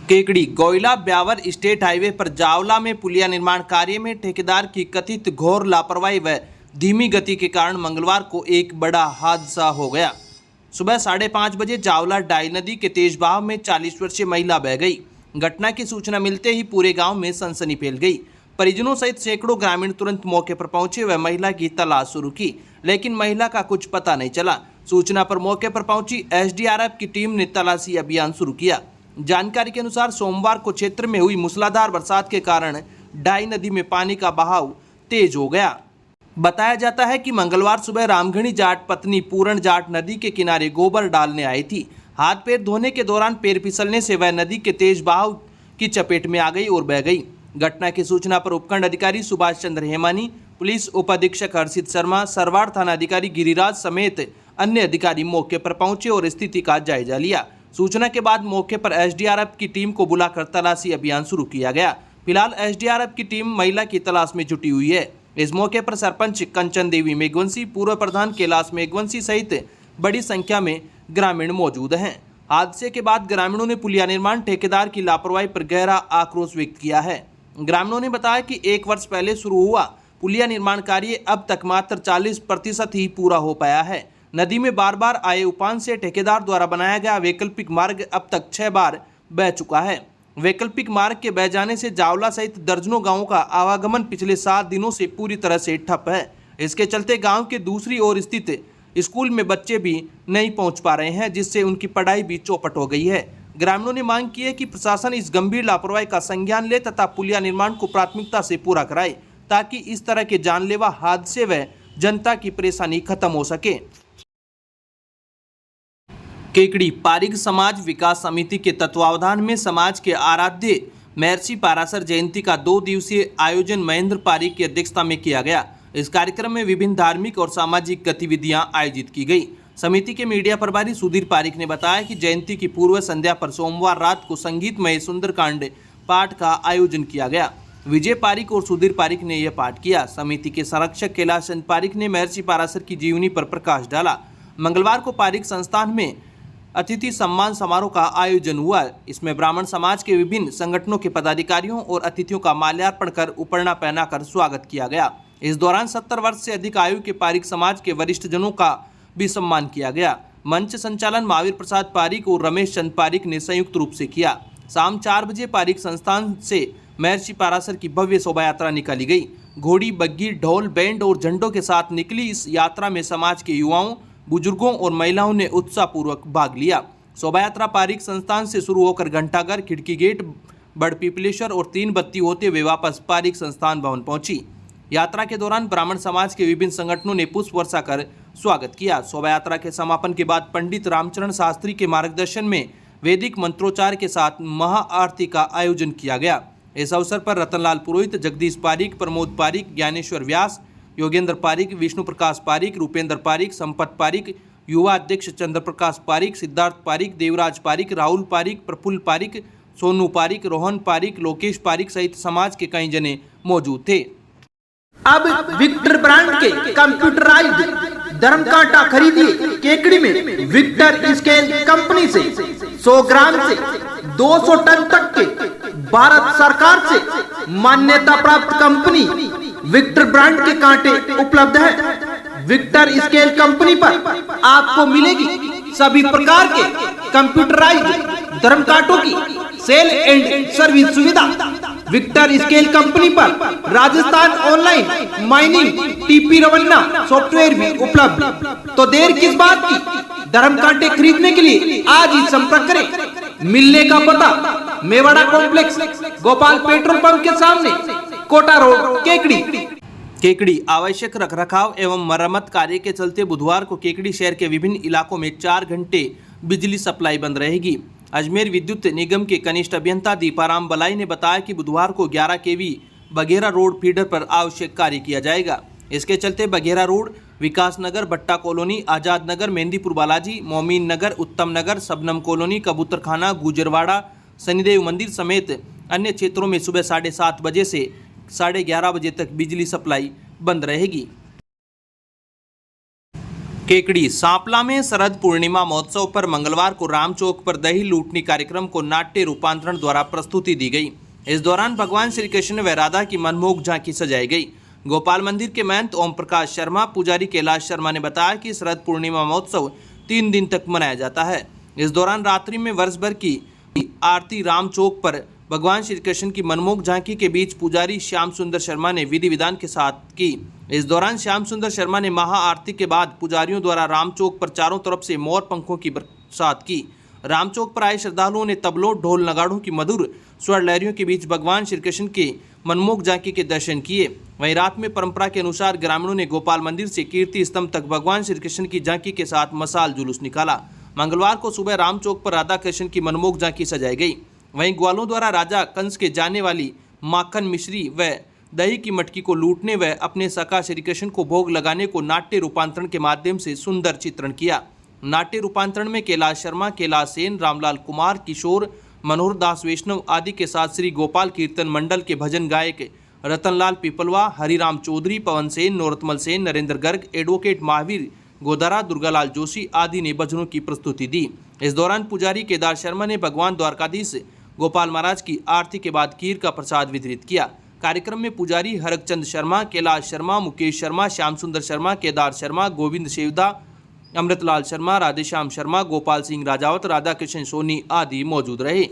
Kekri Goyla Beawar state highway पर जावला में पुलिया निर्माण कार्य में ठेकेदार की कथित घोर लापरवाही व धीमी गति के कारण मंगलवार को एक बड़ा हादसा हो गया। सुबह 5:30 बजे जावला डाई नदी के तेज बहाव में 40 वर्षीय महिला बह गई। घटना की सूचना मिलते ही पूरे गांव में सनसनी फैल गई। परिजनों सहित सैकड़ों ग्रामीण तुरंत मौके पर पहुंचे व महिला की तलाश शुरू की, लेकिन महिला का कुछ पता नहीं चला। सूचना पर मौके पर पहुंची एसडीआरएफ की टीम ने तलाशी अभियान शुरू किया। जानकारी के अनुसार सोमवार को क्षेत्र में हुई मूसलाधार बरसात के कारण डाई नदी में पानी का बहाव तेज हो गया। बताया जाता है कि मंगलवार सुबह रामघनी जाट पत्नी पूरण जाट नदी के किनारे गोबर डालने आई थी। हाथ पैर धोने के दौरान पैर फिसलने से वह नदी के तेज बहाव की चपेट में आ गई और बह गई। घटना की सूचना पर उपखंड अधिकारी सुभाष चंद्र हेमानी, पुलिस उप अधीक्षक हर्षित शर्मा, सरवाड़ थाना अधिकारी गिरिराज समेत अन्य अधिकारी मौके पर पहुंचे और स्थिति का जायजा लिया। सूचना के बाद मौके पर एसडीआरएफ की टीम को बुलाकर तलाशी अभियान शुरू किया गया। फिलहाल एसडीआरएफ की टीम महिला की तलाश में जुटी हुई है। इस मौके पर सरपंच कंचन देवी मेघवंशी, पूर्व प्रधान कैलाश मेघवंशी सहित बड़ी संख्या में ग्रामीण मौजूद हैं। हादसे के बाद ग्रामीणों ने पुलिया निर्माण ठेकेदार की लापरवाही पर गहरा आक्रोश व्यक्त किया है। ग्रामीणों ने बताया कि 1 वर्ष पहले शुरू हुआ पुलिया निर्माण कार्य अब तक मात्र 40% ही पूरा हो पाया है। नदी में बार बार आए उफान से ठेकेदार द्वारा बनाया गया वैकल्पिक मार्ग अब तक 6 बार बह चुका है। वैकल्पिक मार्ग के बह जाने से जावला सहित दर्जनों गांवों का आवागमन पिछले 7 दिनों से पूरी तरह से ठप है। इसके चलते गांव के दूसरी ओर स्थित स्कूल में बच्चे भी नहीं पहुंच पा रहे हैं, जिससे उनकी पढ़ाई भी चौपट हो गई है। ग्रामीणों ने मांग की है कि प्रशासन इस गंभीर लापरवाही का संज्ञान ले तथा पुलिया निर्माण को प्राथमिकता से पूरा कराए, ताकि इस तरह के जानलेवा हादसे व जनता की परेशानी खत्म हो सके। केकड़ी पारिक समाज विकास समिति के तत्वावधान में समाज के आराध्य महर्षि पाराशर जयंती का 2 दिवसीय आयोजन महेंद्र पारिक की अध्यक्षता में किया गया। इस कार्यक्रम में विभिन्न धार्मिक और सामाजिक गतिविधियां आयोजित की गई। समिति के मीडिया प्रभारी सुधीर पारिक ने बताया कि जयंती की पूर्व संध्या पर सोमवार रात को संगीतमय सुंदरकांड पाठ का आयोजन किया गया। विजय पारिक और सुधीर पारिक ने यह पाठ किया। समिति के संरक्षक कैलाश चंद पारिक ने महर्षि पाराशर की जीवनी पर प्रकाश डाला। मंगलवार को पारिक संस्थान में अतिथि सम्मान समारोह का आयोजन हुआ। इसमें ब्राह्मण समाज के विभिन्न संगठनों के पदाधिकारियों और अतिथियों का माल्यार्पण कर उपरना पहनाकर स्वागत किया गया। इस दौरान 70 वर्ष से अधिक आयु के पारिक समाज के वरिष्ठ जनों का भी सम्मान किया गया। मंच संचालन महावीर प्रसाद पारिक और रमेश चंद पारिक ने संयुक्त रूप से किया। शाम 4 बजे पारिक संस्थान से महर्षि पाराशर की भव्य शोभा यात्रा निकाली गई। घोड़ी, बग्घी, ढोल, बैंड और झंडों के साथ निकली इस यात्रा में समाज के युवाओं, बुजुर्गों और महिलाओं ने उत्साहपूर्वक भाग लिया। शोभा यात्रा पारिक संस्थान से शुरू होकर घंटाघर, खिड़की गेट, बड़पीपलेश्वर और 3 बत्ती होते हुए वापस पारिक संस्थान भवन पहुंची। यात्रा के दौरान ब्राह्मण समाज के विभिन्न संगठनों ने पुष्प वर्षा कर स्वागत किया। शोभा यात्रा के समापन के बाद पंडित रामचरण शास्त्री के मार्गदर्शन में वैदिक मंत्रोच्चार के साथ महाआरती का आयोजन किया गया। इस अवसर पर रतनलाल पुरोहित, जगदीश पारिक, प्रमोद पारिक, ज्ञानेश्वर व्यास, योगेंद्र पारिक, विष्णु प्रकाश पारिक, रूपेंद्र पारिक, संपत पारिक, युवा अध्यक्ष चंद्र प्रकाश पारिक, सिद्धार्थ पारिक, देवराज पारिक, राहुल पारिक, प्रफुल्ल पारिक, सोनू पारिक, रोहन पारिक, लोकेश पारिक सहित समाज के कई जने मौजूद थे। अब विक्टर ब्रांड के कंप्यूटराइज्ड धर्म कांटा खरीदिए केकड़ी में विक्टर स्केल कंपनी से 100 ग्राम से 200 टन तक के भारत सरकार से मान्यता प्राप्त कंपनी विक्टर ब्रांड के कांटे उपलब्ध है। विक्टर स्केल कंपनी पर आपको मिलेगी सभी प्रकार के कंप्यूटराइज्ड धर्म कांटों की सेल एंड सर्विस सुविधा। विक्टर स्केल कंपनी पर Rajasthan online mining TP Revanna software भी उपलब्ध। तो देर किस बात की, धर्म कांटे खरीदने के लिए आज ही संपर्क करें। मिलने का पता Mewara complex, Gopal petrol pump के सामने, कोटा रोड, केकड़ी। केकड़ी आवश्यक रखरखाव एवं मरम्मत कार्य के चलते बुधवार को केकड़ी शहर के विभिन्न इलाकों में 4 घंटे बिजली सप्लाई बंद रहेगी। अजमेर विद्युत निगम के कनिष्ठ अभियंता दीपाराम बलाई ने बताया कि बुधवार को 11 केवी बघेरा रोड फीडर पर आवश्यक कार्य किया जाएगा। इसके चलते बघेरा रोड, विकास नगर, भट्टा कॉलोनी, आजाद नगर, मेहंदीपुर बालाजी, मोमीन नगर, उत्तम नगर, सबनम कॉलोनी, कबूतरखाना, गुजरवाड़ा, शनिदेव मंदिर समेत अन्य क्षेत्रों में सुबह 7:30 बजे से 11:30 बजे तक बिजली सप्लाई बंद रहेगी। केकड़ी सांपला में शरद पूर्णिमा महोत्सव पर मंगलवार को राम चौक पर दही लूटनी कार्यक्रम को नाट्य रूपांतरण द्वारा प्रस्तुति दी गई। इस दौरान भगवान श्री कृष्ण व राधा की मनमोहक झांकी सजाई गई। गोपाल मंदिर के महंत ओम प्रकाश शर्मा, पुजारी कैलाश शर्मा ने बताया कि शरद पूर्णिमा महोत्सव 3 दिन तक मनाया जाता है। इस दौरान रात्रि में वर्ष भर की आरती राम चौक पर भगवान श्री कृष्ण की मनमोहक झांकी के बीच पुजारी श्याम सुंदर शर्मा ने विधि विधान के साथ की। इस दौरान श्याम सुंदर शर्मा ने महा आरती के बाद पुजारियों द्वारा राम चौक पर चारों तरफ से मोर पंखों की बरसात की। राम चौक पर आए श्रद्धालुओं ने तबलों, ढोल, नगाड़ों की मधुर स्वर लहरियों के बीच भगवान श्री कृष्ण के मनमोहक झांकी के दर्शन किए। वहीं रात में परंपरा के अनुसार ग्रामीणों ने गोपाल मंदिर से कीर्ति स्तंभ तक भगवान श्री कृष्ण की झांकी के साथ मसाल जुलूस निकाला। मंगलवार को सुबह राम चौक पर राधा कृष्ण की मनमोहक झांकी सजाई गई। वहीं ग्वालों द्वारा राजा कंस के जाने वाली माखन मिश्री व दही की मटकी को लूटने व अपने सखा श्री कृष्ण को भोग लगाने को नाट्य रूपांतरण के माध्यम से सुंदर चित्रण किया। नाट्य रूपांतरण में कैलाश शर्मा, कैलाश सेन, रामलाल कुमार, किशोर, मनोहर दास वैष्णव आदि के साथ श्री गोपाल कीर्तन मंडल के भजन गायक रतनलाल पिपलवा, हरिराम चौधरी, पवन सेन, नोरतमल सेन, नरेंद्र गर्ग, एडवोकेट महावीर गोदारा, दुर्गालाल जोशी आदि ने भजनों की प्रस्तुति दी। इस दौरान पुजारी केदार शर्मा ने भगवान द्वारकाधीश गोपाल महाराज की आरती के बाद खीर का प्रसाद वितरित किया। कार्यक्रम में पुजारी हरकचंद शर्मा, कैलाश शर्मा, मुकेश शर्मा, श्याम सुंदर शर्मा, केदार शर्मा, गोविंद शेवदा, अमृतलाल शर्मा, राधेश्याम शर्मा, गोपाल सिंह राजावत, राधा कृष्ण सोनी आदि मौजूद रहे।